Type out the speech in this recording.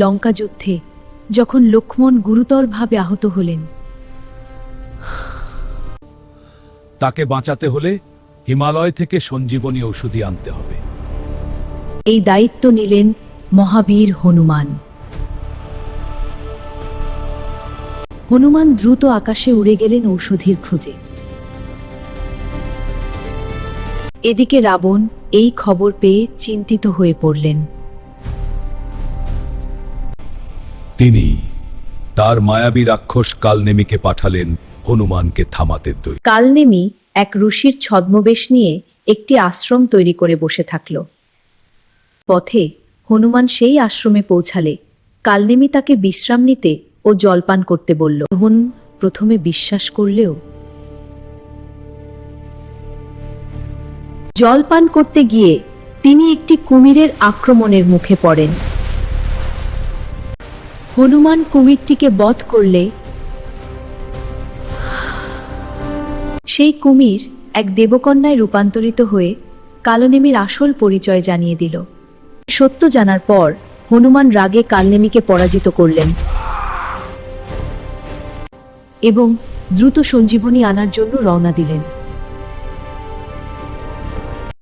লঙ্কা যুদ্ধে যখন লক্ষ্মণ গুরুতরভাবে আহত হলেন, তাকে বাঁচাতে হলে হিমালয় থেকে সঞ্জীবনী ঔষধি আনতে হবে। এই দায়িত্ব নিলেন মহাবীর হনুমান। হনুমান দ্রুত আকাশে উড়ে গেলেন ঔষধির খুঁজে। এদিকে রাবণ এই খবর পেয়ে চিন্তিত হয়ে পড়লেন। তিনি তার মায়াবী রাক্ষস কালনেমিকে পাঠালেন হনুমানকে থামাতে। কালনেমি এক ঋষির ছদ্মবেশ নিয়ে একটি আশ্রম তৈরি করে বসে থাকল। পথে হনুমান সেই আশ্রমে পৌঁছালে কালনেমি তাকে বিশ্রাম নিতে ও জলপান করতে বলল। হনুমান প্রথমে বিশ্বাস করলেও জলপান করতে গিয়ে তিনি একটি কুমিরের আক্রমণের মুখে পড়েন। হনুমান কুমিরটিকে বধ করলে সেই কুমির এক দেবকন্যায় রূপান্তরিত হয়ে কালনেমির আসল পরিচয় জানিয়ে দিল। সত্য জানার পর হনুমান রাগে কালনেমিকে পরাজিত করলেন এবং দ্রুত সঞ্জীবনী আনার জন্য রওনা দিলেন।